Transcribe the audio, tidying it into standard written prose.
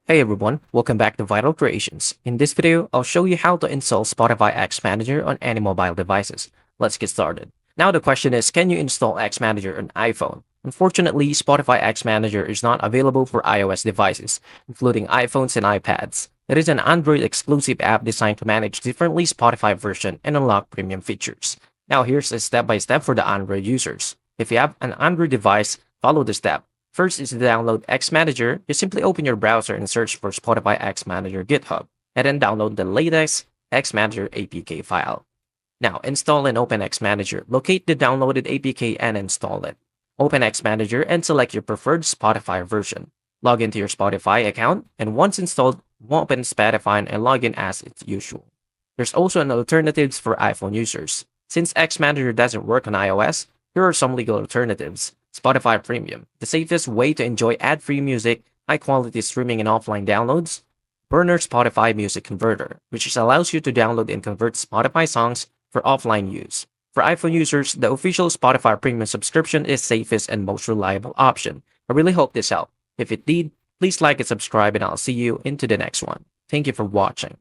Hey everyone, welcome back to Vital Creations. In this video, I'll show you how to install Spotify XManager on any mobile devices. Let's get started. Now the question is, can you install XManager on iPhone? Unfortunately, Spotify XManager is not available for iOS devices, including iPhones and iPads. It is an Android exclusive app designed to manage differently Spotify version and unlock premium features. Now here's a step-by-step for the Android users. If you have an Android device, follow the step. First is to download XManager. You simply open your browser and search for Spotify XManager GitHub, and then download the latest XManager APK file. Now, install and open XManager. Locate the downloaded APK and install it. Open XManager and select your preferred Spotify version. Log into your Spotify account, and once installed, open Spotify and log in as it's usual. There's also an alternative for iPhone users. Since XManager doesn't work on iOS, here are some legal alternatives. Spotify Premium, the safest way to enjoy ad-free music, high-quality streaming and offline downloads. Burner Spotify Music Converter, which allows you to download and convert Spotify songs for offline use. For iPhone users, the official Spotify Premium subscription is safest and most reliable option. I really hope this helped. If it did, please like and subscribe and I'll see you into the next one. Thank you for watching.